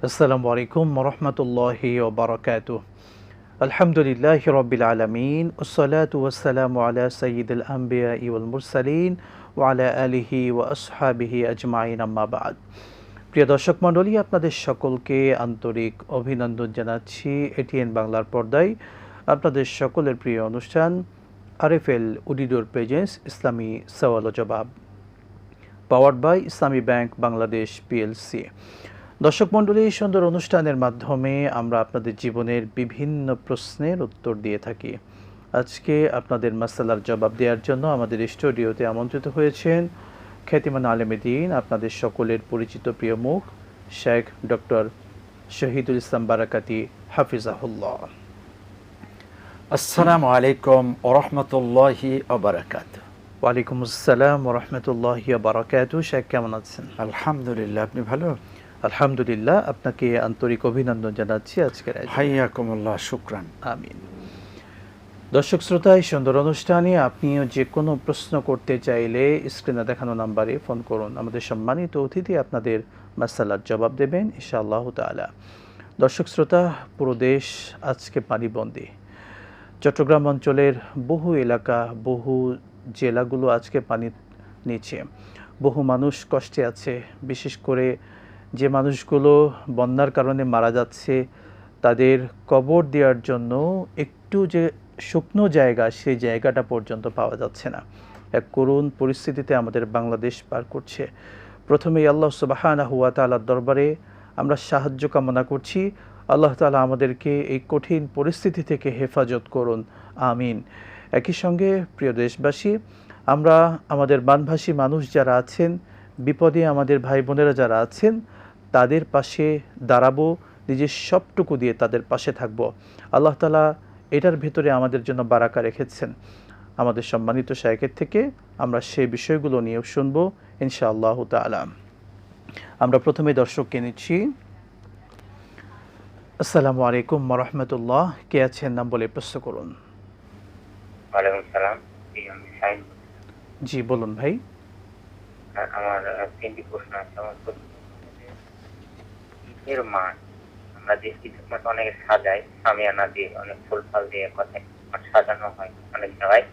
আসসালামু আলাইকুম ওরহমতুল্লাহি ওবরাকাতুহ। আলহামদুলিল্লাহি রাব্বিল আলামিন ওয়াসসালাতু ওয়াসসালামু আলা সাইয়্যিদিল আম্বিয়া ওয়াল মুরসালিন ওয়া আলা আলিহি ওয়া আসহাবিহি আজমাইন, আম্মা বা'দ। প্রিয় দর্শক মণ্ডলী, আপনাদের সকলকে আন্তরিক অভিনন্দন জানাচ্ছি এটিএন বাংলার পর্দায় আপনাদের সকলের প্রিয় অনুষ্ঠান আরএফএল উডিডোর প্রেজেন্স ইসলামী সওয়াল ও জবাব, powered by Islami bank Bangladesh PLC. দর্শক মণ্ডলী, এই সুন্দর অনুষ্ঠানের মাধ্যমে আমরা আপনাদের জীবনের বিভিন্ন প্রশ্নের উত্তর দিয়ে থাকি। আজকে আপনাদের মাসালার জবাব দেওয়ার জন্য আমাদের স্টুডিওতে আমন্ত্রিত হয়েছেন খ্যাতিমান আলেমে দ্বীন, আপনাদের সকলের পরিচিত প্রিয় মুখ শেখ ডক্টর শহীদুল ইসলাম বারাকাতি হাফিজাহুল্লাহ। আসসালামু আলাইকুম ওরহমতুল্লাহি ওবারাকাতুহু। ওয়ালাইকুম আসসালাম ওরহমতুল্লাহি ওবারাকাতুহু। শেখ কেমন আছেন? আলহামদুলিল্লাহ, আপনি ভালো? আলহামদুলিল্লাহ, আপনাকে আন্তরিক অভিনন্দন জানাচ্ছি আজকের আয়োজনে। হাইয়াকুমুল্লাহ, শুকরান। আমিন। দর্শক শ্রোতা, এই সুন্দর অনুষ্ঠানে আপনিও যে কোনো প্রশ্ন করতে চাইলে স্ক্রিনে দেখানো নাম্বারে ফোন করুন। আমাদের সম্মানিত অতিথি আপনাদের মাসালার জবাব দেবেন ইনশাআল্লাহ তাআলা। দর্শক শ্রোতা, পুরো দেশ আজকে পানিবন্দী। চট্টগ্রাম অঞ্চলের বহু এলাকা, বহু জেলাগুলো আজকে পানির নিচে। বহু মানুষ কষ্টে আছে। বিশেষ করে যে মানুষগুলো বন্যার কারণে মারা যাচ্ছে, তাদের কবর দেওয়ার জন্য একটু যে শুকনো জায়গা, সেই জায়গাটা পর্যন্ত পাওয়া যাচ্ছে না। এক করুণ পরিস্থিতিতে আমাদের বাংলাদেশ পার করছে। প্রথমেই আল্লাহ সুবহানাহু ওয়া তাআলার দরবারে আমরা সাহায্য কামনা করছি। আল্লাহ তাআলা আমাদেরকে এই কঠিন পরিস্থিতি থেকে হেফাজত করুন, আমিন। একই সঙ্গে প্রিয় দেশবাসী, আমরা আমাদের বানভাসী মানুষ যারা আছেন, বিপদে আমাদের ভাই বোনেরা যারা আছেন, তাদের পাশে দাঁড়াবো, নিজের সবটুকু দিয়ে তাদের পাশে থাকবো। আল্লাহ তাআলা এটার ভেতরে আমাদের জন্য বারাকা রেখেছেন। আমাদের সম্মানিত শায়েখের থেকে আমরা সেই বিষয়গুলো নিয়েও শুনবো ইনশাআল্লাহ তাআলা। আমরা প্রথমে দর্শককে নিচ্ছি। আসসালামু আলাইকুম ওয়া রাহমাতুল্লাহ। কে আছেন? নাম বলে প্রশ্ন করুন। ওয়ালাইকুম সালাম। আমি শাহিন। জি বলুন ভাই। আমার তিনটি প্রশ্ন আছে। আমার ঈদের মাঠ, আমরা যে ঈদের মাঠ অনেকে সাজায়, সামিয়ানা দিয়ে, অনেক ফুল ফাল দিয়ে কথায় সাজানো হয় অনেক জায়গায়,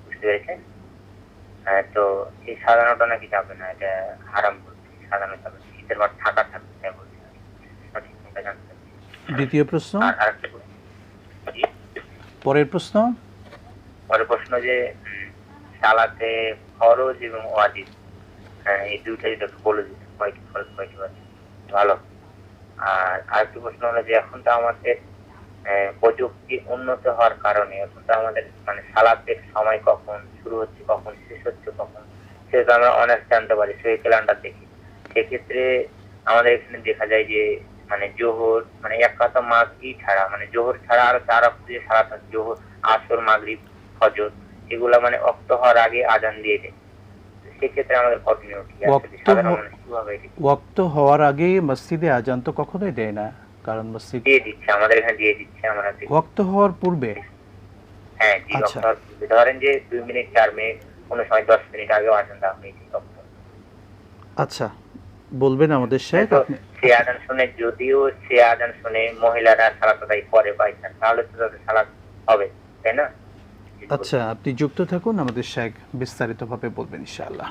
বুঝতে পেরেছেন? তো এই সাজানোটা নাকি যাবে না, এটা হারাম বলছে, সাজানো যাবে না, ঈদের মাঠ থাকা থাকবে, তাই বলছে। সঠিকটা জানতে চাচ্ছি। দ্বিতীয় প্রশ্ন। আর আরেকটা প্রশ্ন, পরের প্রশ্ন। পরের প্রশ্ন যে সালাতে ফরজ এবং ওয়াজিব, এই দুইটা যদি একটু বলে দিতেন, কয়টি ফরজ কয়টি ওয়াজিব, ভালো। আর আরেকটি প্রশ্ন হলো যে এখন তো আমাদের প্রযুক্তি উন্নত হওয়ার কারণে এখন তো আমাদের মানে সালাতের সময় কখন শুরু হচ্ছে, কখন শেষ হচ্ছে, কখন সেটা আমরা অনেক জানতে পারি সেই ক্যালেন্ডার দেখি। সেক্ষেত্রে আমাদের এখানে দেখা যায় যে মানে জোহর, মানে এক কথা মাগরিব ছাড়া, মানে জোহর ছাড়া আরো 4 ওয়াক্ত যে সালাত আছে, জোহর, আসর, মাগরিব, ফজর, এগুলা মানে ওয়াক্ত হওয়ার আগে আজান দিয়ে দেয়। সেক্ষেত্রে আমাদের করণীয় কি আছে? সাধারণ মানুষ কিভাবে ওয়াক্ত হওয়ার আগে মসজিদে আজান তো কখনোই দেয় না, কারণ মসজিদ দিয়ে দিচ্ছে, আমাদের এখানে দিয়ে দিচ্ছে। আমরা ওয়াক্ত হওয়ার পূর্বে। হ্যাঁ জি, ধরেন যে 2 মিনিট 4 মিনিট, কোনো সময় 10 মিনিট আগে আজান দেওয়া হয়েছে। আচ্ছা, বলবেন আমাদের শেখ। সে আজান শুনে, যদিও সে আজান শুনে মহিলারা সালাত আদায় করে পাইছেন, তাহলে তো তাদের সালাত হবে, তাই না? আচ্ছা, আপনি যুক্ত থাকুন, আমাদের শেখ বিস্তারিতভাবে বলবেন ইনশাআল্লাহ।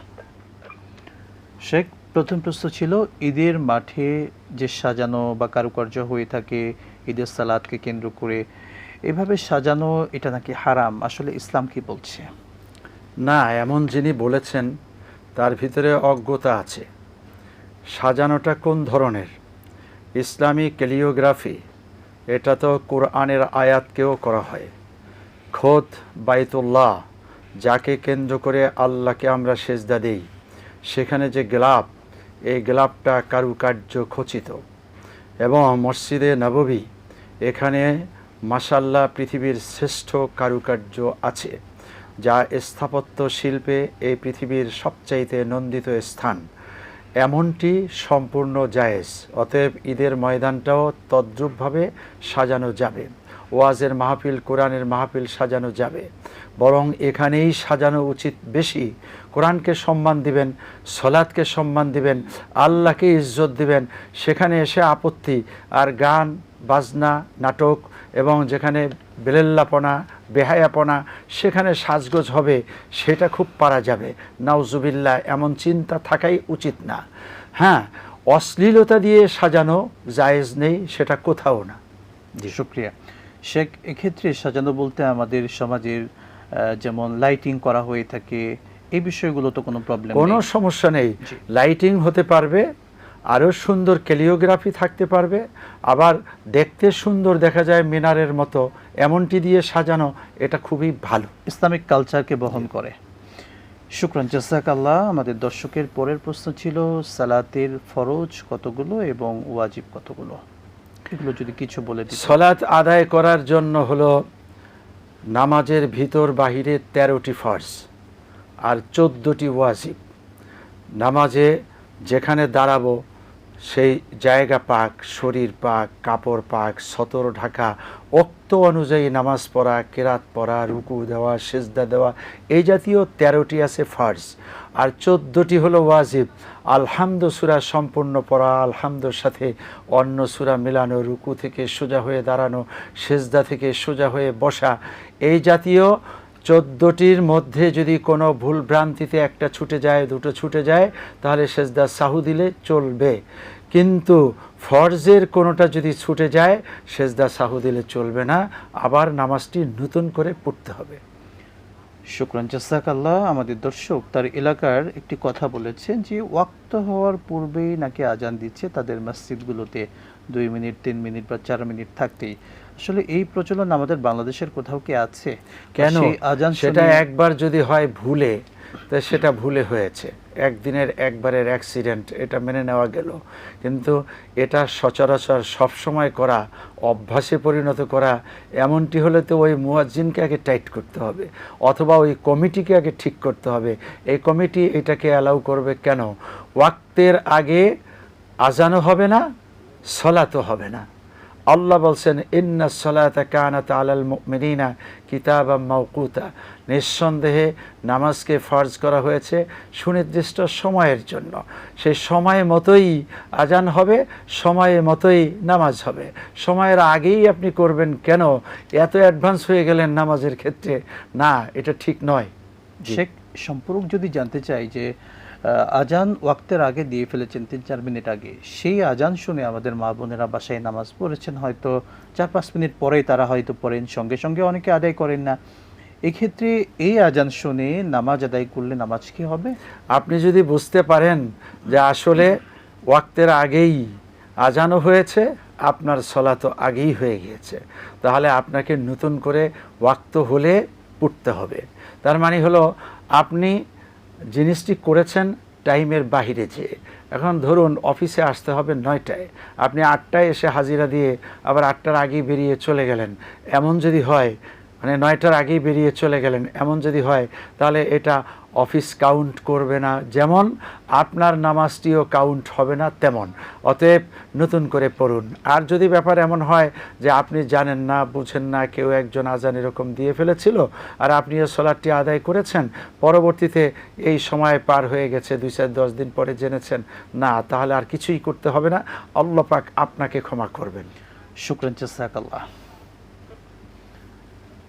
শেখ, প্রথম প্রশ্ন ছিল ঈদের মাঠে যে সাজানো বা কারুকার্য হয়ে থাকে ঈদের সালাতকে কেন্দ্র করে, এভাবে সাজানো এটা নাকি হারাম, আসলে ইসলাম কি বলছে? না, এমন যিনি বলেছেন তার ভিতরে অজ্ঞতা আছে। সাজানোটা কোন ধরনের? ইসলামী ক্যালিওগ্রাফি, এটা তো কোরআনের আয়াতকেও করা হয়। খোদ বাইতুল্লাহ, যাকে কেন্দ্র করে আল্লাহকে আমরা সেজদা দেই, সেখানে যে গ্লাব, এই গ্লাবটা কারুকার্য খচিত। এবং মসজিদে নববী, এখানে মাশাআল্লাহ পৃথিবীর শ্রেষ্ঠ কারুকার্য আছে, যা স্থাপত্য শিল্পে এই পৃথিবীর সবচাইতে নন্দিত স্থান। এমনটি সম্পূর্ণ জায়েজ। অতএব ঈদের ময়দানটাও তদ্রূপভাবে সাজানো যাবে। ওয়াজের মাহফিল, কোরআনের মাহফিল সাজানো যাবে। বরং এখানেই সাজানো উচিত বেশি। কোরআনকে সম্মান দিবেন, সলাৎকে সম্মান দিবেন, আল্লাহকে ইজ্জত দিবেন, সেখানে এসে আপত্তি আর গান বাজনা নাটক এবং যেখানে বেলেল্লাপনা বেহায়াপনা সেখানে সাজগোজ হবে, সেটা খুব পারা যাবে। নাউজুবিল্লাহ, এমন চিন্তা থাকাই উচিত না। হ্যাঁ, অশ্লীলতা দিয়ে সাজানো জায়েজ নেই, সেটা কোথাও না। জি, শুক্রিয়া শেখ। এক্ষেত্রে সাজানো বলতে আমাদের সমাজের যেমন লাইটিং করা হয়ে থাকে, এই বিষয়গুলো তো কোনো প্রবলেম কোনো সমস্যা নেই। জি। লাইটিং হতে পারবে, আরও সুন্দর ক্যালিওগ্রাফি থাকতে পারবে, আবার দেখতে সুন্দর দেখা যায় মিনারের মতো, এমনটি দিয়ে সাজানো, এটা খুবই ভালো, ইসলামিক কালচারকে বহন করে। শুকরান, জাযাকাল্লাহ। আমাদের দর্শকের পরের প্রশ্ন ছিল সালাতের ফরজ কতগুলো এবং ওয়াজিব কতগুলো, এগুলো যদি কিছু বলে দিতেন। সলাত আদায় করার জন্য হলো নামাজের ভিতর বাহিরে 13টি ফরজ আর 14টি ওয়াজিব। নামাজে যেখানে দাঁড়াবো সেই জায়গা পাক, শরীর পাক, কাপড় পাক, সতর ঢাকা, ওক্ত অনুযায়ী নামাজ পড়া, কেরাত পড়া, রুকু দেওয়া, সেজদা দেওয়া, এই জাতীয় 13টি আছে ফরজ। আর 14টি হলো ওয়াজিব। আলহামদু সূরা সম্পূর্ণ পড়া, আলহামদুর সাথে অন্য সূরা মিলানো, রুকু থেকে সোজা হয়ে দাঁড়ানো, সেজদা থেকে সোজা হয়ে বসা, এই জাতীয় 14টির মধ্যে যদি কোনো ভুল ভ্রান্তিতে একটা ছুটে যায়, দুটো ছুটে যায়, তাহলে সেজদা সাহু দিলে চলবে। কিন্তু ফরজের কোনোটা যদি ছুটে যায়, সেজদা সাহু দিলে চলবে না, আবার নামাজটি নতুন করে পড়তে হবে। শুকরান, জাযাকাল্লাহ। আমাদের দর্শক তার এলাকার একটি কথা বলেছেন যে ওয়াক্ত হওয়ার পূর্বেই নাকি আজান দিচ্ছে তাদের মসজিদগুলোতে, 2 মিনিট 3 মিনিট বা 4 মিনিট থাকতেই। আসলে এই প্রচলন আমাদের বাংলাদেশের কোথাও কি আছে? কেন? সেই আজান সেটা শুনে- একবার যদি হয় ভুলে, তা সেটা ভুলে হয়েছে, একদিনের একবারের অ্যাক্সিডেন্ট, এটা মেনে নেওয়া গেল। কিন্তু এটা সচরাচর সবসময় করা, অভ্যাসে পরিণত করা, এমনটি হলে তো ওই মুয়াজ্জিনকে আগে টাইট করতে হবে, অথবা ওই কমিটিকে আগে ঠিক করতে হবে। এই কমিটি এটাকে অ্যালাউ করবে কেন? ওয়াক্তের আগে আজানও হবে না, সলাতও হবে না। আল্লাহ বলছেন, ইন্না সলাতা কানাত আলাল মুমিনিনা কিতাবাম মাওকুতা, নিঃসন্দেহে নামাজকে ফরজ করা হয়েছে সুনির্দিষ্ট সময়ের জন্য। সেই সময় মতোই আজান হবে, সময় মতোই নামাজ হবে। সময়ের আগেই আপনি করবেন কেন? এত অ্যাডভান্স হয়ে গেলেন নামাজের ক্ষেত্রে, না, এটা ঠিক নয়। শেখ, সম্পর্ক যদি জানতে চাই যে আজান ওয়াক্তের আগে দিয়ে ফেলেছেন 3-4 মিনিট আগে, সেই আজান শুনে আমাদের মা বোনেরা বাসায় নামাজ পড়েছেন, হয়তো 4-5 মিনিট পরেই তারা হয়তো পড়েন, সঙ্গে সঙ্গে অনেকে আদায় করেন না। এক্ষেত্রে এই আজান শুনে নামাজ আদায় করলে নামাজ কি হবে? আপনি যদি বুঝতে পারেন যে আসলে ওয়াক্তের আগেই আজানও হয়েছে, আপনার সলাতো আগেই হয়ে গিয়েছে, তাহলে আপনাকে নতুন করে ওয়াক্ত হলে পড়তে হবে। তার মানে হলো আপনি জিনিসটি করেছেন টাইমের বাহিরে যেয়ে। এখন ধরুন অফিসে আসতে হবে 9টায়, আপনি 8টায় এসে হাজিরা দিয়ে আবার 8টার আগেই বেরিয়ে চলে গেলেন, এমন যদি হয়, মানে 9টার আগেই বেরিয়ে চলে গেলেন, এমন যদি হয়, তাহলে এটা অফিস কাউন্ট করবে না, যেমন আপনার নামাজটিও কাউন্ট হবে না তেমন। অতএব নতুন করে পড়ুন। আর যদি ব্যাপার এমন হয় যে আপনি জানেন না, বুঝেন না, কেউ একজন আজান এরকম দিয়ে ফেলেছিল আর আপনিও সলাটটি আদায় করেছেন, পরবর্তীতে এই সময় পার হয়ে গেছে, 2-4-10 দিন পরে জেনেছেন, না, তাহলে আর কিছুই করতে হবে না, আল্লাহ পাক আপনাকে ক্ষমা করবেন। শুকরান, জাযাকাল্লাহ।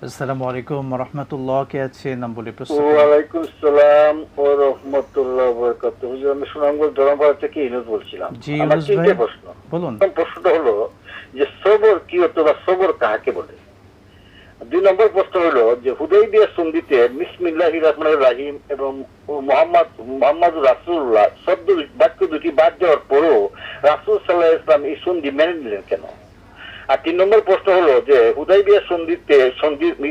আসসালামু আলাইকুম ওয়া রাহমাতুল্লাহ। কে আছে নাম বলে প্রশ্ন করুন। ওয়ালাইকুম আসসালাম ওয়া রাহমাতুল্লাহি ওয়া বারাকাতুহু। হুজুর, আমি সুনামগঞ্জ ধর্মপাড়া থেকে ইনুস বলছিলাম। জি, আমার ইউনুস তিনটে ভাই, প্রশ্ন। বলুন। প্রশ্নটা হলো যে সবর কি অথবা সবর কাকে বলে? 2 নম্বর প্রশ্ন হলো যে হুদাইবিয়া সন্ধিতে বিসমিল্লাহির রহমানির রহিম এবং মুহাম্মদ রাসূলুল্লাহ শব্দ বাক্য দুটি বাদ দেওয়ার পরও রাসূল সাল্লাল্লাহু আলাইহি ওয়াসাল্লাম এই সন্ধি মেনে নিলেন কেন? আর 3 নম্বর প্রশ্ন হলো যে হুদাইবিয়া সন্ধিতে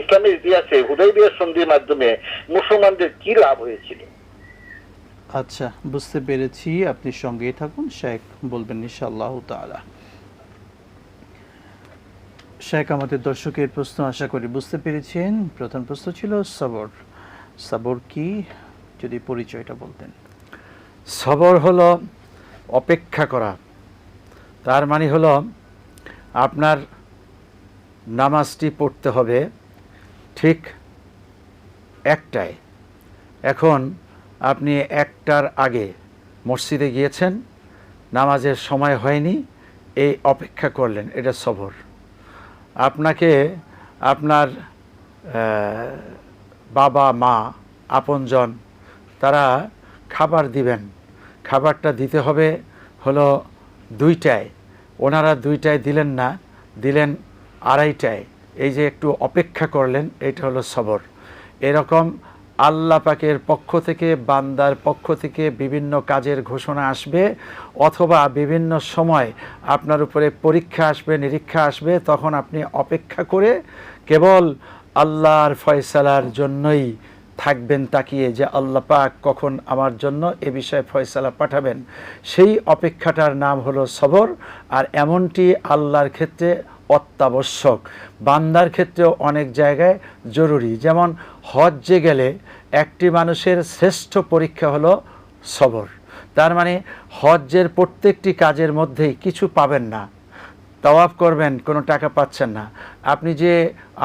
ইসলামের ইতিহাসে হুদাইবিয়া সন্ধির মাধ্যমে মুসলমানদের কি লাভ হয়েছিল? আচ্ছা, বুঝতে পেরেছি। আপনি সঙ্গেই থাকুন, শেখ বলবেন ইনশাআল্লাহ তাআলা। শেখ, আমাদের দর্শকের প্রশ্ন আশা করি বুঝতে পেরেছেন। প্রথম প্রশ্ন ছিল সবর। সবর কি, যদি পরিচয়টা বলতেন। সবর হলো অপেক্ষা করা। তার মানে হলো আপনার নামাজটি পড়তে হবে ঠিক 1টায়। এখন আপনি 1টার আগে মসজিদে গিয়েছেন, নামাজের সময় হয়নি, এই অপেক্ষা করলেন, এটা সবর। আপনাকে আপনার বাবা মা আপনজন তারা খাবার দিবেন, খাবারটা দিতে হবে হলো 2টায়, ওনারা 2টায় দিলেন না, দিলেন 2:30টায়। এই যে একটু অপেক্ষা করলেন, এটা হলো সবর। এরকম আল্লাহ পাকের পক্ষ থেকে, বান্দার পক্ষ থেকে বিভিন্ন কাজের ঘোষণা আসবে, অথবা বিভিন্ন সময় আপনার উপরে পরীক্ষা আসবে, নিরীক্ষা আসবে, তখন আপনি অপেক্ষা করে কেবল আল্লাহর ফয়সালার জন্যই থাকবেন তাকিয়ে, যে আল্লাহ পাক কখন আমার জন্য এ বিষয়ে ফয়সালা পাঠাবেন। সেই অপেক্ষাটার নাম হলো সবর। আর এমনটি আল্লাহর ক্ষেত্রে অত্যাবশ্যক, বান্দার ক্ষেত্রেও অনেক জায়গায় জরুরি। যেমন হজ্জে গেলে একটি মানুষের শ্রেষ্ঠ পরীক্ষা হলো সবর। তার মানে হজ্জের প্রত্যেকটি কাজের মধ্যেই কিছু পাবেন না, তাওয়াফ করবেন কোনো টাকা পাচ্ছেন না, আপনি যে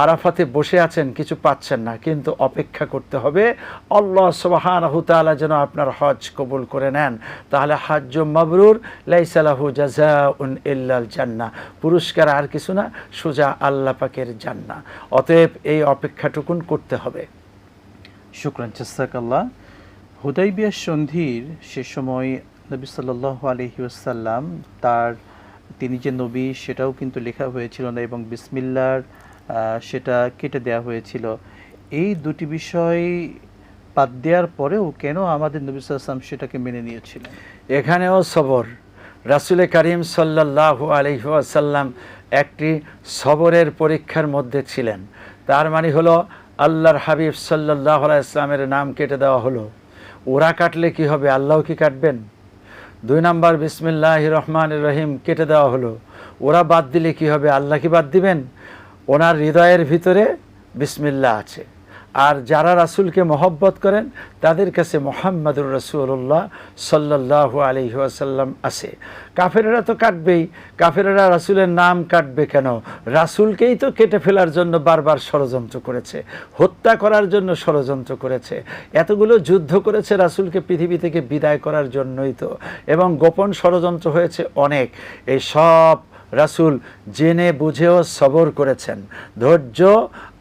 আরাফাতে বসে আছেন কিছু পাচ্ছেন না, কিন্তু অপেক্ষা করতে হবে আল্লাহ সুবহানাহু তাআলা যেন আপনার হজ কবুল করে নেন। তাহলে হাজ্জ মাবরুর লাইসা লাহু জাযাউন ইল্লাল জান্নাহ, পুরস্কার আর কিছু না, সোজা আল্লাহ পাকের জান্নাহ। অতএব এই অপেক্ষাটুকুন করতে হবে। শুকরান, জাযাকাল্লাহ। হুদাইবিয়া সন্ধির সে সময় নবী সাল্লাল্লাহু আলাইহি ওয়াসাল্লাম তিনি যে নবী সেটাও কিন্তু লেখা হয়েছিল না, এবং বিসমিল্লাহর সেটা কেটে দেওয়া হয়েছিল। এই দুটি বিষয় বাদ দেওয়ার পরেও কেন আমাদের নবী সাল্লাল্লাহু আলাইহি ওয়াসাল্লাম সেটাকে মেনে নিয়েছিলেন? এখানেও সবর। রাসূল করিম সাল্লাল্লাহু আলাইহি ওয়াসাল্লাম একটি সবরের পরীক্ষার মধ্যে ছিলেন। তার মানে হলো আল্লাহর হাবিব সাল্লাল্লাহু আলাইহি ওয়াসাল্লামের নাম কেটে দেওয়া হলো। ওরা কাটলে কি হবে, আল্লাহ কি কাটবেন? 2 নম্বর বিসমিল্লাহির রহমানির রহিম কেটে দেওয়া হলো। ওরা বাদ দিলে কি হবে, আল্লাহ কি বাদ দিবেন? ওনার হৃদয়ের ভিতরে বিসমিল্লাহ আছে। আর যারা রাসূলকে মহব্বত করেন তাদের কাছে মুহাম্মাদুর রাসূলুল্লাহ সাল্লাল্লাহু আলাইহি ওয়াসাল্লাম আছে। কাফেররা তো কাটবেই, কাফেররা রাসূলের নাম কাটবে কেন? রাসূলকেই তো কেটে ফেলার জন্য বারবার ষড়যন্ত্র করেছে, হত্যা করার জন্য ষড়যন্ত্র করেছে, এতগুলো যুদ্ধ করেছে রাসূলকে পৃথিবী থেকে বিদায় করার জন্যই তো, এবং গোপন ষড়যন্ত্র হয়েছে অনেক। এই সব রাসূল জেনে বুঝেও সবর করেছেন। ধৈর্য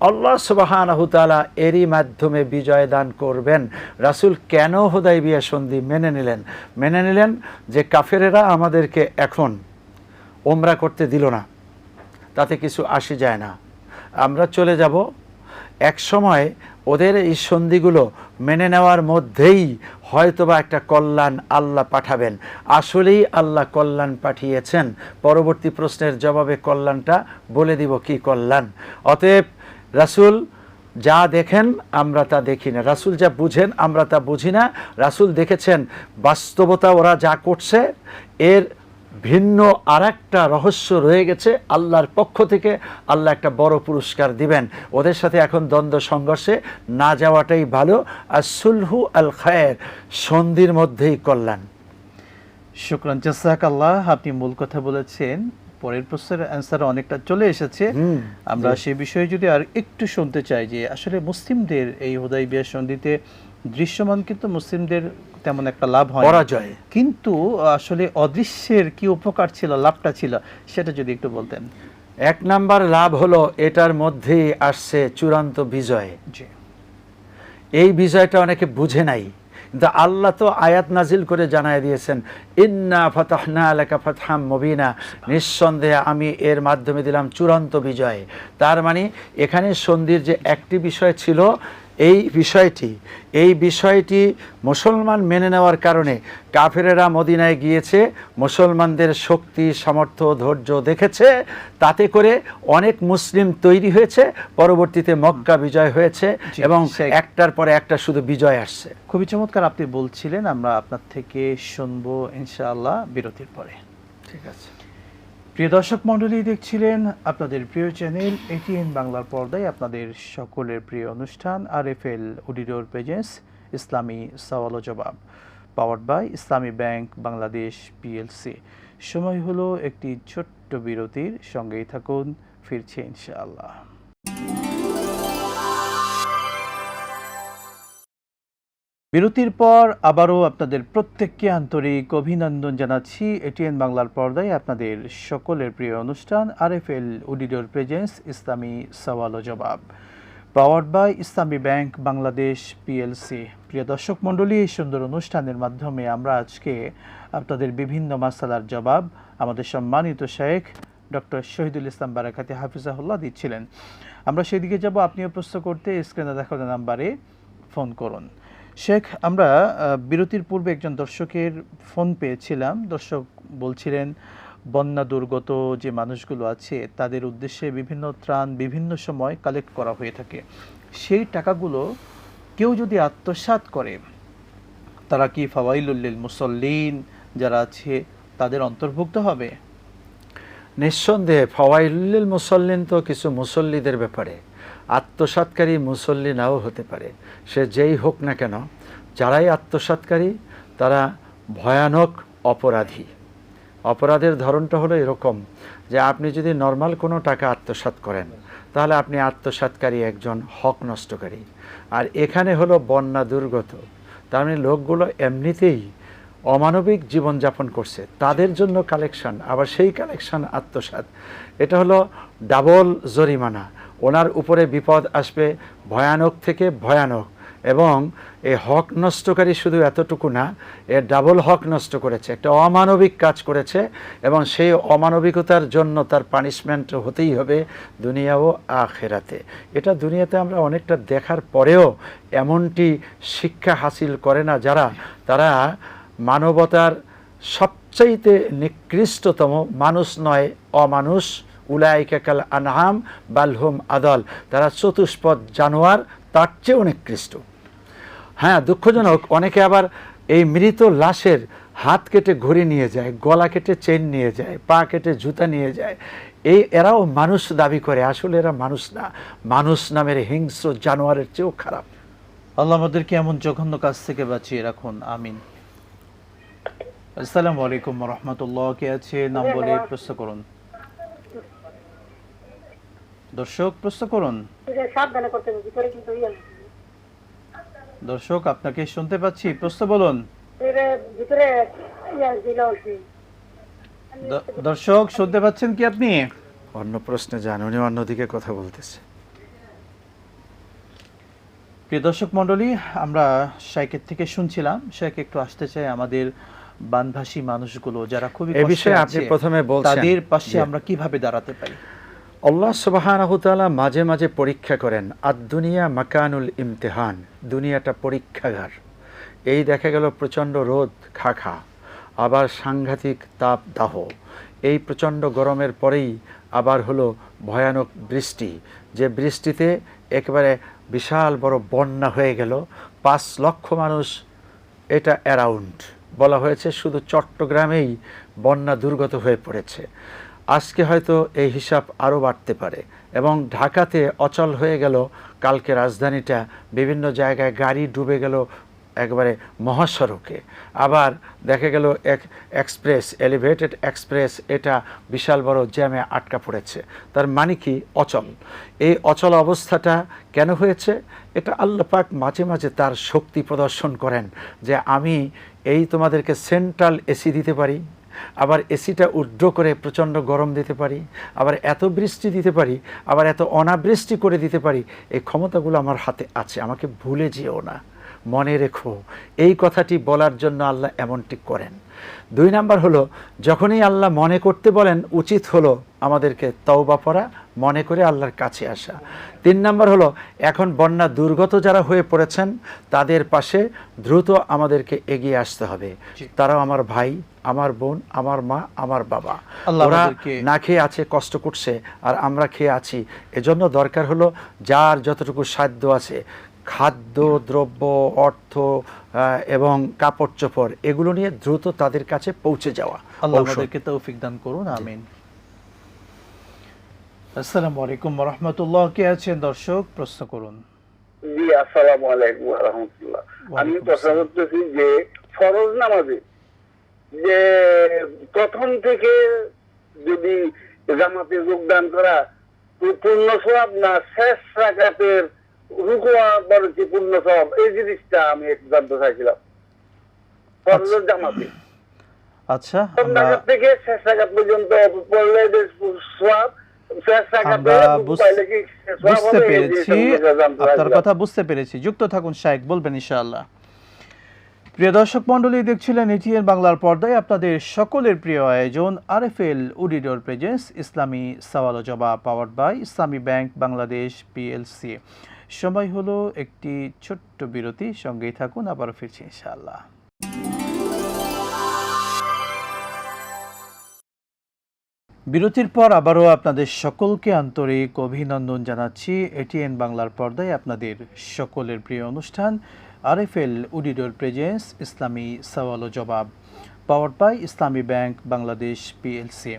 আল্লাহ সুবহানাহু তাআলা এরই মাধ্যমে বিজয় দান করবেন। রাসূল কেন হুদাইবিয়া সন্ধি মেনে নিলেন যে কাফেরেরা আমাদেরকে এখন ওমরা করতে দিল না, তাতে কিছু আসে যায় না, আমরা চলে যাব। এক সময় ওদের এই সন্ধিগুলো মেনে নেওয়ার মধ্যেই হয়তোবা একটা কল্যাণ আল্লাহ পাঠাবেন। আসলেই আল্লাহ কল্যাণ পাঠিয়েছেন। পরবর্তী প্রশ্নের জবাবে কল্যাণটা বলে দিব কি কল্যাণ। অতএব রাসূল যা দেখেন আমরা তা দেখি না, রাসূল যা বুঝেন আমরা তা বুঝি না। রাসূল দেখেছেন বাস্তবতা, ওরা যা করছে এর ভিন্ন আরেকটা রহস্য রয়ে গেছে। আল্লাহর পক্ষ থেকে আল্লাহ একটা বড় পুরস্কার দিবেন। ওদের সাথে এখন দ্বন্দ্ব সংঘর্ষে না যাওয়াটাই ভালো। আর সুলহু আল খায়ের, সন্ধির মধ্যেই কল্যাণ। শুকরান, জাযাকাল্লাহ। আপনি মূল কথা বলেছেন, পরের প্রশ্নের অ্যান্সার অনেকটা চলে এসেছে। আমরা সেই বিষয়ে যদি আর একটু শুনতে চাই যে আসলে মুসলিমদের এই হুদাইবিয়া সন্ধিতে দৃশ্যমান কিন্তু মুসলিমদের তেমন একটা লাভ হয় পরাজয়, কিন্তু আসলে অদৃশ্যের কি উপকার ছিল, লাভটা ছিল, সেটা যদি একটু বলতেন। 1 নাম্বার লাভ হলো এটার মধ্যেই আসছে চূড়ান্ত বিজয়। জি, এই বিজয়টা অনেকে বুঝে নাই, কিন্তু আল্লাহ তো আয়াত নাজিল করে জানায় দিয়েছেন, ইন্না ফাতাহনা লাকা ফাতহাম মুবিনা, নিঃসন্দেহে আমি এর মাধ্যমে দিলাম চূড়ান্ত বিজয়। তার মানে এখানে সন্ধির যে একটি বিষয় ছিল, এই বিষয়টি মুসলমান মেনে নেওয়ার কারণে কাফেরেরা মদিনায় গিয়েছে, মুসলমানদের শক্তি, সামর্থ্য, ধৈর্য দেখেছে, তাতে করে অনেক মুসলিম তৈরি হয়েছে। পরবর্তীতে মক্কা বিজয় হয়েছে এবং একটার পরে একটা শুধু বিজয় আসছে। খুবই চমৎকার আপনি বলছিলেন। আমরা আপনার থেকে শুনবো ইনশাআল্লাহ বিরতির পরে। ঠিক আছে। প্রিয় দর্শক মণ্ডলী, দেখছিলেন আপনাদের প্রিয় চ্যানেল এটিএন বাংলার পর্দায় আপনাদের সকলের প্রিয় অনুষ্ঠান RFL অডিটর প্রেজেন্স ইসলামী সওয়াল ও জবাব, powered by Islami bank Bangladesh PLC। সময় হলো একটি ছোট্ট বিরতির, সঙ্গেই থাকুন, ফিরছে ইনশাআল্লাহ। বিরতির পর আবারও আপনাদের প্রত্যেককে আন্তরিক অভিনন্দন জানাচ্ছি এটিএন বাংলার পর্দায় আপনাদের সকলের প্রিয় অনুষ্ঠান আরএফএল অডিটর প্রেজেন্স ইসলামী সওয়াল ও জবাব, powered by Islami bank Bangladesh PLC. প্রিয় দর্শক মণ্ডলী, এই সুন্দর অনুষ্ঠানের মাধ্যমে আমরা আজকে আপনাদের বিভিন্ন মাসালার জবাব আমাদের সম্মানিত শেখ ডক্টর শহীদুল ইসলাম বারাকাতি হাফিজাহুল্লাহ দিচ্ছিলেন। আমরা সেদিকে যাব। আপনিও প্রশ্ন করতে স্ক্রিনে দেখানো নাম্বারে ফোন করুন। শেখ, আমরা বিরতির পূর্বে একজন দর্শকের ফোন পেয়েছিলাম। দর্শক বলছিলেন বন্যা দুর্গত যে মানুষগুলো আছে তাদের উদ্দেশ্যে বিভিন্ন ত্রাণ বিভিন্ন সময় কালেক্ট করা হয়ে থাকে। সেই টাকাগুলো কেউ যদি আত্মসাৎ করে, তারা কি ফাওয়াইলুল লিল মুসাল্লিন যারা আছে তাদের অন্তর্ভুক্ত হবে? নিঃসন্দেহে ফাওয়াইলুল মুসাল্লিন তো কিছু মুসল্লিদের ব্যাপারে, আত্মসাৎকারী মুসল্লি নাও হতে পারে, সে যেই হোক না কেন, যারাই আত্মসাৎকারী তারা ভয়ানক অপরাধী। অপরাধের ধরনটা হলো এরকম যে আপনি যদি নর্মাল কোনো টাকা আত্মসাৎ করেন তাহলে আপনি আত্মসাৎকারী একজন হক নষ্টকারী। আর এখানে হলো বন্যা দুর্গত, তার মানে লোকগুলো এমনিতেই অমানবিক জীবনযাপন করছে, তাদের জন্য কালেকশন, আবার সেই কালেকশন আত্মসাৎ, এটা হলো ডাবল জরিমানা। ওনার উপরে বিপদ আসবে ভয়ানক থেকে ভয়ানক। এবং এই হক নষ্টকারী শুধু এতটুকু না, এ ডাবল হক নষ্ট করেছে, একটা অমানবিক কাজ করেছে, এবং সেই অমানবিকতার জন্য তার পানিশমেন্ট হতেই হবে দুনিয়া ও আখেরাতে। এটা দুনিয়াতে আমরা অনেকটা দেখার পরেও এমনটি শিক্ষা হাসিল করে না যারা, তারা মানবতার সবচাইতে নিকৃষ্টতম মানুষ নয়, অমানুষ। উলাইকা কাল আনআম বাল হুম আদাল, তারা চতুষ্পদ জানোয়ার, তার চেয়েও নিকৃষ্ট। হ্যাঁ, দুঃখজনক, অনেকে আবার এই মৃত লাশের হাত কেটে ঘড়ি নিয়ে যায়, গলা কেটে চেন নিয়ে যায়, পা কেটে জুতা নিয়ে যায়। এরাও মানুষ দাবি করে, আসলে এরা মানুষ না, মানুষ নামের হিংস্র জানোয়ারের চেয়েও খারাপ। আল্লাহ আমাদেরকে এমন জঘন্য কাজ থেকে বাঁচিয়ে রাখুন, আমিন। আসসালামু আলাইকুম ওয়া রাহমাতুল্লাহ। কে আছে নাম বলে প্রশ্ন করুন। দর্শক প্রশ্ন করুন। দর্শক আপনাকে শুনতে পাচ্ছি, প্রশ্ন বলুন। দর্শক শুনতে পাচ্ছেন কি আপনি? অন্য প্রশ্নে যান, উনি অন্যদিকে কথা বলতেছে। প্রিয় দর্শক মণ্ডলী, আমরা শেখের থেকে শুনছিলাম। শেখ একটু আসতে চাই আমাদের বানভাসী মানুষগুলো যারা খুবই এই বিষয়ে আপনি প্রথমে বলছেন তাদের পাশে আমরা কিভাবে দাঁড়াতে পারি। আল্লাহ সুবহানাহু তাআলা মাঝে মাঝে পরীক্ষা করেন। আদ-দুনিয়া মাকানুল ইমতিহান, দুনিয়াটা পরীক্ষাগার। এই দেখা গেল প্রচণ্ড রোদ খাখা, আবার সাংঘাতিক তাপ দাহ, এই প্রচণ্ড গরমের পরেই আবার হলো ভয়ানক বৃষ্টি, যে বৃষ্টিতে একেবারে বিশাল বড় বন্যা হয়ে গেল, 5 লক্ষ মানুষ, এটা অ্যারাউন্ড বলা হয়েছে, শুধু চট্টগ্রামেই বন্যা দুর্গত হয়ে পড়েছে। আজকে হয়তো এই হিসাব আরও বাড়তে পারে, এবং ঢাকাতে অচল হয়ে গেল কালকে রাজধানীটা, বিভিন্ন জায়গায় গাড়ি ডুবে গেল একবারে মহাসড়কে। আবার দেখা গেল এক্সপ্রেস, এলিভেটেড এক্সপ্রেস, এটা বিশাল বড় জ্যামে আটকা পড়েছে। তার মানে কি? অচল। এই অচল অবস্থাটা কেন হয়েছে? এটা আল্লাহ পাক মাঝে মাঝে তার শক্তি প্রদর্শন করেন, যে আমি এই তোমাদেরকে সেন্ট্রাল এসি দিতে পারি, আবার এসিটা উড্র করে প্রচণ্ড গরম দিতে পারি, আবার এত বৃষ্টি দিতে পারি, আবার এত অনাবৃষ্টি করে দিতে পারি। এই ক্ষমতাগুলো আমার হাতে আছে, আমাকে ভুলে যেও না, মনে রেখো। এই কথাটি বলার জন্য আল্লাহ এমনটি করেন। 2 নাম্বার হলো, যখনই আল্লাহ মনে করতে বলেন, উচিত হলো আমাদেরকে তওবা পড়া, মনে করে আল্লাহর কাছে আসা। 3 নাম্বার হলো, এখন বন্যা দুর্গত যারা হয়ে পড়েছেন তাদের পাশে দ্রুত আমাদেরকে এগিয়ে আসতে হবে। তারাও আমার ভাই, আমার বোন, আমার মা, আমার বাবা। ওরা না খেয়ে আছে, কষ্ট করছে, আর আমরা খেয়ে আছি। এজন্য দরকার হলো যার যতটুকু সাধ্য আছে, খাদ্য দ্রব্য, অর্থ এবং কাপড় চোপড়, এগুলো নিয়ে দ্রুত তাদের কাছে পৌঁছে যাওয়া। আল্লাহ আমাদেরকে তৌফিক দান করুন, আমিন। আসসালামু আলাইকুম ওয়া রাহমাতুল্লাহ। কে আছেন দর্শক? প্রশ্ন করুন। জি, আসসালামু আলাইকুম ওয়া রাহমাতুল্লাহ। আমি প্রশ্ন করতেছি যে ফরজ নামাজে যে প্রথম থেকে যদি জামাতে যোগদান করা পূর্ণ সওয়াব, না শেষ রাকাতের রুকু আবার কি পূর্ণ সওয়াব, এই জিনিসটা আমি একটু জানতে চাইছিলাম ফরজের জামাতে আচ্ছা, প্রথম রাকাত থেকে শেষ রাকাত পর্যন্ত পড়লে যে সওয়াব, শেষ রাকাতে আমরা রুকু পাইলে কি সওয়াব বুঝতে হবে, এই পেরেছি, জিনিসটা জানতে আপনার চাইছিলাম। কথা বুঝতে পেরেছি। যুক্ত থাকুন, শায়েখ বলবেন ইনশাআল্লাহ। প্রিয় দর্শক মণ্ডলী, দেখছিলেন এটিএন বাংলার পর্দায় আপনাদের সকলের প্রিয় আয়োজন আরএফএল উডিডোর প্রেজেন্স ইসলামী সওয়াল ও জবাব, powered by Islami bank Bangladesh PLC. সময় হলো একটি ছোট্ট বিরতি, সঙ্গেই থাকুন, আবারও ফিরছি ইনশাআল্লাহ। বিরতির পর আবারও আপনাদের সকলকে আন্তরিক অভিনন্দন জানাচ্ছি। এটিএন বাংলার পর্দায় আপনাদের সকলের প্রিয় অনুষ্ঠান আরএফএল উডিডোর প্রেজেন্স ইসলামী সওয়াল ও জবাব, powered by Islami bank Bangladesh PLC.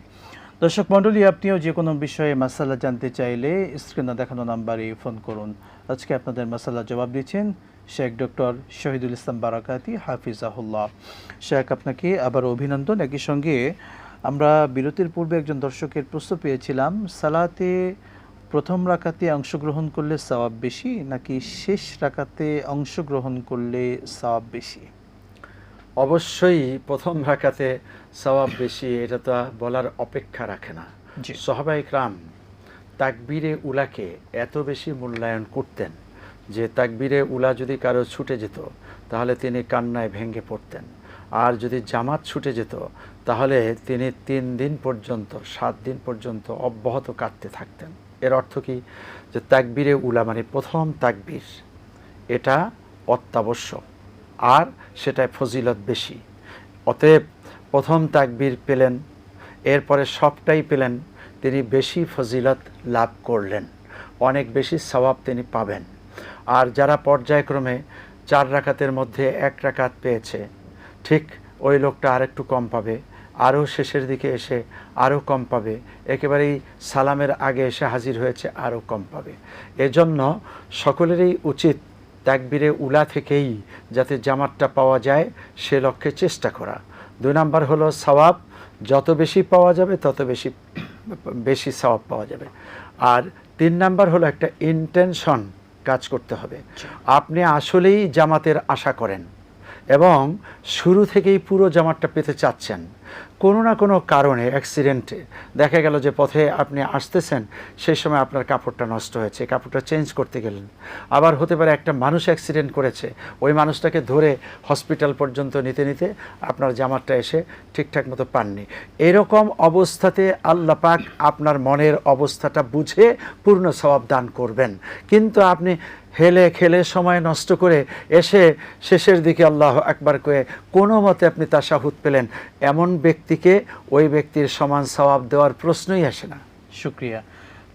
দর্শক মণ্ডলী, আপনিও যে কোনো বিষয়ে মাসালা জানতে চাইলে স্ক্রিনে দেখানো নাম্বারে ফোন করুন। আজকে আপনাদের মাসালা জবাব দিচ্ছেন শেখ ডক্টর শহীদুল ইসলাম বারাকাতি হাফিজাহুল্লাহ। শেখ, আপনাকে আবার অভিনন্দন। একই সঙ্গে আমরা বিরতির পূর্বে একজন দর্শকের প্রশ্ন পেয়েছিলাম, সালাতে প্রথম রাকাতে অংশগ্রহণ করলে সওয়াব বেশি নাকি শেষ রাকাতে অংশগ্রহণ করলে সওয়াব বেশি? অবশ্যই প্রথম রাকাতে সওয়াব বেশি, এটা তো বলার অপেক্ষা রাখে না। জি। সাহাবায়ে কেরাম তাকবীরে উলাকে এত বেশি মূল্যায়ন করতেন যে তাকবীরে উলা যদি কারো ছুটে যেত তাহলে তিনি কান্নায় ভেঙে পড়তেন, আর যদি জামাত ছুটে যেত তাহলে তিনি 3 দিন পর্যন্ত 7 দিন পর্যন্ত অব্যাহত কাঁদতে থাকতেন। এর অর্থ কি, যে তাকবীরে উলা মানে প্রথম তাকবীর, এটা অত্যাবশ্যক আর সেটায় ফজিলত বেশি। অতএব প্রথম তাকবীর পেলেন, এরপরে সবটাই পেলেন, তিনি বেশি ফজিলত লাভ করলেন, অনেক বেশি সওয়াব তিনি পাবেন। আর যারা পর্যায়ক্রমে 4 রাকাতের মধ্যে 1 রাকাত পেয়েছে, ঠিক ওই লোকটা আরেকটু কম পাবে, আরও শেষের দিকে এসে আরও কম পাবে, একেবারেই সালামের আগে এসে হাজির হয়েছে আরও কম পাবে। এজন্য সকলেরই উচিত তাকবীরে উলা থেকেই যাতে জামাতটা পাওয়া যায় সে লক্ষ্যে চেষ্টা করা। 2 নাম্বার হলো সওয়াব, যত বেশি পাওয়া যাবে তত বেশি সওয়াব পাওয়া যাবে। আর 3 নাম্বার হলো একটা ইন্টেনশন কাজ করতে হবে। আপনি আসলেই জামাতের আশা করেন এবং শুরু থেকেই পুরো জামাতটা পেতে চাচ্ছেন, কোনো না কোনো কারণে অ্যাক্সিডেন্টে দেখা গেল যে পথে আপনি আসতেছেন, সেই সময় আপনার কাপড়টা নষ্ট হয়েছে, কাপড়টা চেঞ্জ করতে গেলেন। আবার হতে পারে একটা মানুষ অ্যাক্সিডেন্ট করেছে, ওই মানুষটাকে ধরে হসপিটাল পর্যন্ত নিতে নিতে আপনার জামাতটা এসে ঠিকঠাক মতো পাননি। এরকম অবস্থাতে আল্লাহ পাক আপনার মনের অবস্থাটা বুঝে পূর্ণ সওয়াব দান করবেন। কিন্তু আপনি হেলে খেলে সময় নষ্ট করে এসে শেষের দিকে আল্লাহ আকবার কয়ে কোনো মতে আপনি তাশাহুদ পেলেন, এমন ব্যক্তিকে ওই ব্যক্তির সমান সওয়াব দেওয়ার প্রশ্নই আসে না। শুকরিয়া।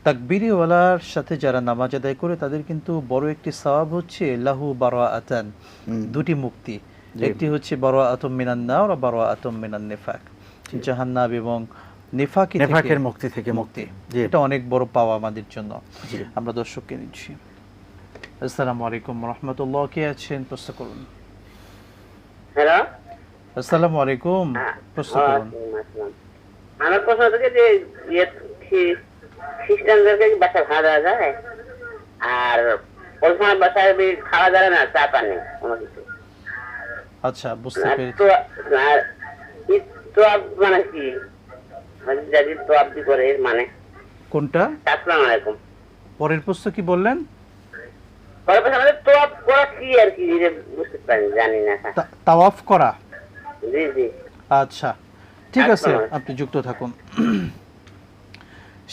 তাকবীরওয়ালার সাথে যারা নামাজ আদায় করে তাদের কিন্তু বড় একটি সওয়াব হচ্ছে লাহু বারাআতান, দুটি মুক্তি। একটি হচ্ছে বারাআতুম মিনান নার ও বারাআতুম মিনান নিফাক, জাহান্নাম এবং নেফাকের মুক্তি থেকে মুক্তি। এটা অনেক বড় পাওয়া আমাদের জন্য। আমরা দর্শককে নিচ্ছি। আসসালামু আলাইকুম রাহমাতুল্লাহ, কে আছেন? প্রশ্ন করুন। হ্যালো, আসসালামু আলাইকুম, প্রশ্ন করুন। আমার প্রশ্ন হচ্ছে যে খ্রিস্টানদেরকে কি বাসায় খাওয়া দাওয়া যায়? আর ওই সময় বাসায় খাওয়া যায় না, চা পানি কোনো কিছু। আচ্ছা, বুঝতে পেরেছি। আর তো মানে কি যদি তো আপনি করে এর মানে কোনটা? আসসালামু আলাইকুম। পরের প্রশ্ন কি বললেন? পরের প্রশ্ন আমাদের তো আপ করা কি আর কি বুঝতে পারি জানি না। তাওয়াফ করা। জি জি, আচ্ছা, ঠিক আছে, আপনি যুক্ত থাকুন।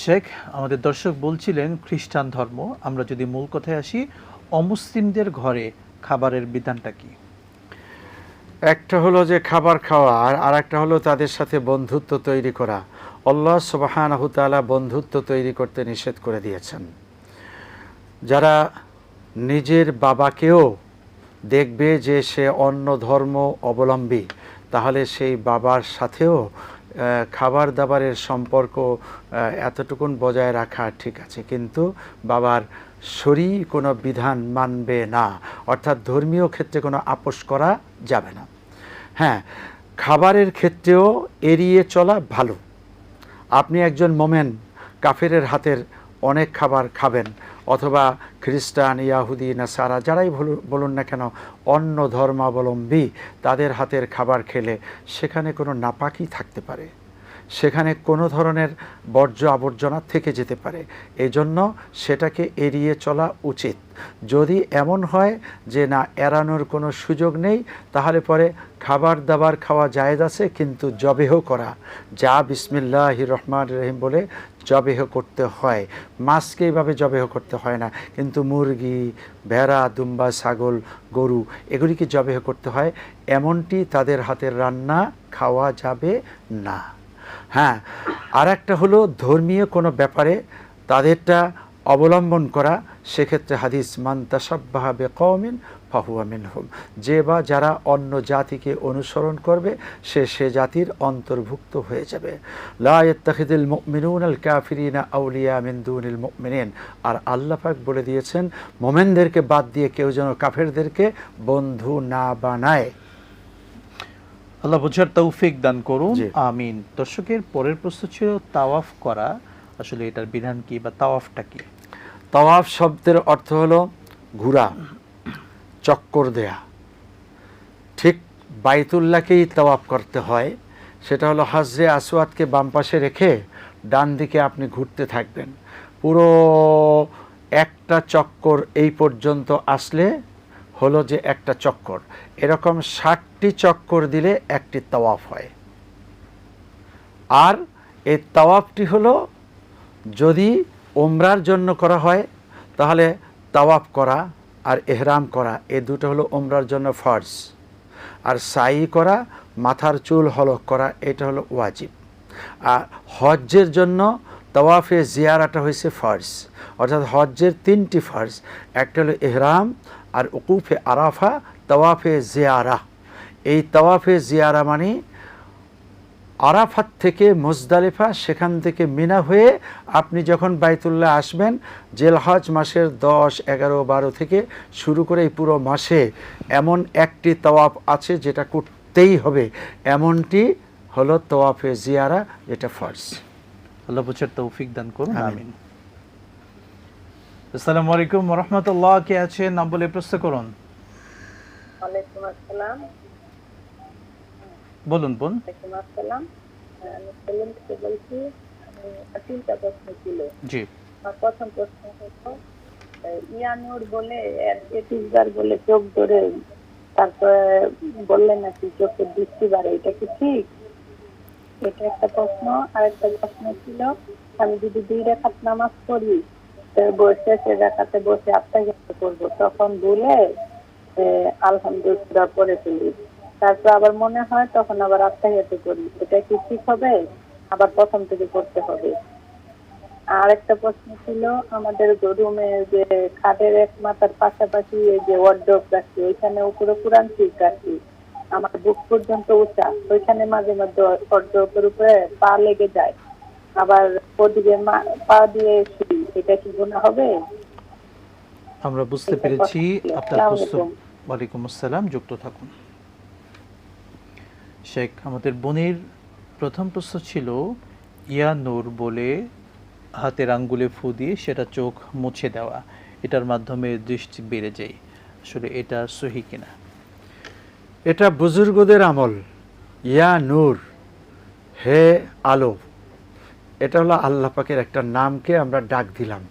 শেখ, আমাদের দর্শক বলছিলেন খ্রিস্টান ধর্ম। আমরা যদি মূল কথায় আসি, অমুসলিমদের ঘরে খাবারের বিধানটা কি? একটা হলো যে খাবার খাওয়া, আর একটা হলো তাদের সাথে বন্ধুত্ব তৈরি করা। আল্লাহ সুবহানাহু ওয়া তাআলা বন্ধুত্ব তৈরি করতে নিষেধ করে দিয়েছেন। যারা নিজের বাবাকেও দেখবে যে সে অন্য ধর্ম অবলম্বী, তাহলে সেই বাবার সাথেও খাবার দাবারের সম্পর্ক এতটুকুন বজায় রাখা ঠিক আছে, কিন্তু বাবার শরীর কোনো বিধান মানবে না, অর্থাৎ ধর্মীয় ক্ষেত্রে কোনো আপোষ করা যাবে না। হ্যাঁ, খাবারের ক্ষেত্রেও এড়িয়ে চলা ভালো। আপনি একজন মোমেন কাফেরের হাতের অনেক খাবার খাবেন, অথবা খ্রিস্টান, ইয়াহুদি, নাসারা যারাই বলুন না কেন, অন্য ধর্মাবলম্বী তাদের হাতের খাবার খেলে সেখানে কোনো নাপাকি থাকতে পারে, সেখানে কোনো ধরনের বর্জ্য আবর্জনা থেকে যেতে পারে। এজন্য সেটাকে এড়িয়ে চলা উচিত। যদি এমন হয় যে না, এড়ানোর কোনো সুযোগ নেই, তাহলে পরে খাবার দাবার খাওয়া জায়েজ আছে, কিন্তু জবেহ করা, যা বিসমিল্লাহির রহমানির রহিম বলে জবেহ করতে হয়। মাছকে এইভাবে জবেহ করতে হয় না, কিন্তু মুরগি, ভেড়া, দুম্বা, ছাগল, গরু এগুলিকে জবেহ করতে হয়। এমনটি তাদের হাতের রান্না খাওয়া যাবে না। হ্যাঁ, আর একটা হলো ধর্মীয় কোনো ব্যাপারে তাদেরটা অবলম্বন করা। সেক্ষেত্রে হাদিস, মান তাশাব্বাহা বিকওমিন ফাহুয়া মিনহুম, যে বা যারা অন্য জাতিকে অনুসরণ করবে সে জাতির অন্তর্ভুক্ত হয়ে যাবে। লা ইয়াত্তাখিযুল মুমিনুনাল কাফিরিনা আউলিয়া মিন দুনিল মুমিনিন, আর আল্লাহ পাক বলে দিয়েছেন মুমিনদেরকে বাদ দিয়ে কেউ যেন কাফেরদেরকে বন্ধু না বানায়। আল্লাহ বুঝার তৌফিক দান করুন, জি। আমিন। দর্শকের পরের প্রশ্ন ছিল তাওয়াফ করা, আসলে এটার বিধান কি বা তাওয়াফটা কি? তাওয়াফ শব্দের অর্থ হলো ঘোরা, চক্কর দেয়া। ঠিক বাইতুল্লাহকেই তাওয়াফ করতে হয়। সেটা হলো হাজরে আসওয়াদকে বাম পাশে রেখে ডান দিকে আপনি ঘুরতে থাকবেন। পুরো একটা চক্কর এই পর্যন্ত আসলে হলো যে একটা চক্কর। এরকম 60টি চক্কর দিলে একটি তাওয়াফ হয়। আর এই তাওয়াফটি হলো যদি উমরার জন্য করা হয় তাহলে তাওয়াফ করা আর ইহরাম করা এই দুটো হলো উমরার জন্য ফরজ, আর সাই করা, মাথার চুল হলক করা, এটা হলো ওয়াজিব। আর হজ্জের জন্য তাওয়াফে জিয়ারাটা হয়েছে ফরজ, অর্থাৎ হজ্জের 3টি ফরজ, একটা হলো ইহরাম, আর উকুফে আরাফা, তাওয়াফে জিয়ারা। এই তাওয়াফে জিয়ারা মানে আরাফাত থেকে মুজদালিফা, সেখান থেকে মিনা হয়ে আপনি যখন বাইতুল্লাহ আসবেন, জিলহজ মাসের 10, 11, 12 থেকে শুরু করে এই পুরো মাসে এমন একটি তাওয়াফ আছে যেটা করতেই হবে, এমনটি হলো তাওয়াফে জিয়ারা, যেটা ফরজ। আল্লাহ বুঝার তৌফিক দান করুন, আমিন। আমিন। আসসালামু আলাইকুম ওয়া রাহমাতুল্লাহ, কে আছেন? নাম বলে প্রশ্ন করুন। ওয়ালাইকুম আসসালাম। বলুন বোন। ওয়ালাইকুম আসসালাম। আমি সেলিম থেকে বলছি। আমার 3টা প্রশ্ন ছিল। জি। আমার প্রথম প্রশ্ন হলো, ইয়ানুর বলে এটিসবার বলে চোখ ধরে তারপরে বললেন নাকি চোখের দৃষ্টি বাড়ে, এটা কি ঠিক? এটা একটা প্রশ্ন। আর একটা প্রশ্ন ছিল, আমি যদি 2 রাকাত নামাজ পড়ি, বসে সে রাকাতে বসে আত্মাহিয়াত করবো, তখন ভুলে আলহামদুলিল্লাহ পড়ে ফেলি, তারপর আবার মনে হয় তখন আবার আত্মাহিয়াত করি, এটা কি ঠিক হবে? আবার প্রথম থেকে করতে হবে? আর একটা প্রশ্ন ছিল, আমাদের রুমে যে খাটের এক মাথার পাশাপাশি এই যে ওয়ার্ডরোব রাখি, ওইখানে উপরে কোরআন শরীফ রাখি, আমার বুক পর্যন্ত উঁচা, ওইখানে মাঝে মাঝে ওয়ার্ডরোবের উপরে পা লেগে যায়, আবার ওদিকে পা দিয়ে শুই, এটা কি গুনাহ হবে? আমরা বুঝতে পেরেছি আপনার প্রশ্ন। ওয়ালাইকুম আসসালাম, যুক্ত থাকুন। শেখ, আমাদের বোনের প্রথম প্রশ্ন ছিল ইয়া নূর বলে হাতের আঙ্গুলে ফু দিয়ে সেটা চোখ মুছে দেওয়া, এটার মাধ্যমে দৃষ্টি বেড়ে যায়, আসলে এটা সহি কিনা? এটা বুজুর্গদের আমল। ইয়া নূর, হে আলো, এটা হলো আল্লাহ পাকের একটা নামকে আমরা ডাক দিলাম।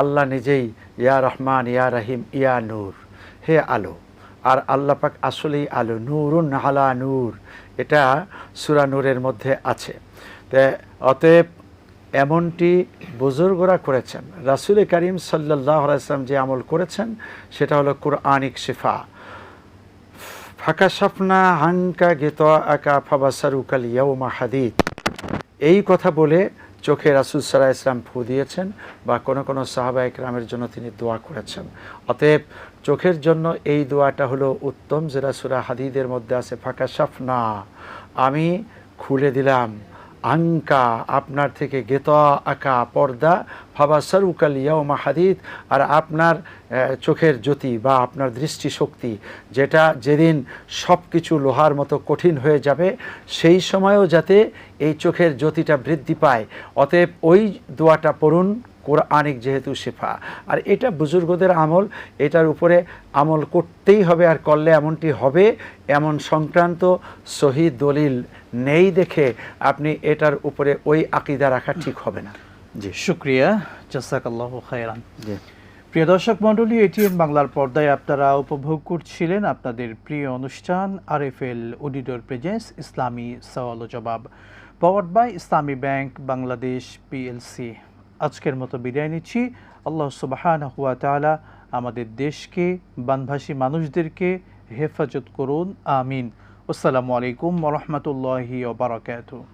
আল্লাহ নিজেই ইয়া রহমান, ইয়া রহিম, ইয়া নূর, হে আলো। আর আল্লাহ পাক আসলেই আলো, নূরুন আলা নূর, এটা সূরা নূরের মধ্যে আছে। অতএব এমনটি বুজুর্গরা করেছেন। রাসূল করিম সাল্লাল্লাহু আলাইহি ওয়াসাল্লাম যে আমল করেছেন সেটা হলো কুরআনিক শিফা। ফাকাশাফনা আনকা গিতাআকা ফাবাসারুকাল ইয়াউমা হাদীদ, এই কথা বলে চোখে রাসূল সাল্লাল্লাহু আলাইহি ওয়াসাল্লাম ফু দিয়েছেন, বা কোনো সাহাবা ইকরামের জন্য তিনি দোয়া করেছেন। অতএব চোখের জন্য এই দোয়াটা হলো উত্তম, যেটা সূরা হাদীদের মধ্যে আছে, ফাকাশাফনা, আমি খুলে দিলাম, আনকা, আপনার থেকে, গেতা আকা, পর্দা, ফাবাসারুকাল ইয়াউমা হাদীদ, আর আপনার চোখের জ্যোতি বা আপনার দৃষ্টিশক্তি, যেটা যেদিন সব কিছু লোহার মতো কঠিন হয়ে যাবে, সেই সময়ও যাতে এই চোখের জ্যোতিটা বৃদ্ধি পায়। অতএব ওই দোয়াটা পড়ুন কোরআনিক যেহেতু শিফা, আর এটা বুজুর্গদের আমল, এটার উপরে আমল করতেই হবে, আর করলে এমনটি হবে এমন সংক্রান্ত সহি দলিল নেই দেখে আপনি এটার উপরে ওই আকীদা রাখা ঠিক হবে না। জি, শুক্রিয়া, জাযাকাল্লাহু খায়রান। জি। প্রিয় দর্শক মণ্ডলী, এটিএন বাংলার পর্দায় আপনারা উপভোগ করছিলেন আপনাদের প্রিয় অনুষ্ঠান আরএফএল অডিটর প্রেজেন্স ইসলামী সওয়াল ও জবাব, powered by Islami bank Bangladesh PLC. আজকের মতো বিদায় নিচ্ছি। আল্লাহ সুবহানাহু ওয়া তাআলা আমাদের দেশকে, বানভাসী মানুষদেরকে হেফাজত করুন, আমিন। আসসালামু আলাইকুম ওয়া রাহমাতুল্লাহি ওয়া বারাকাতুহু।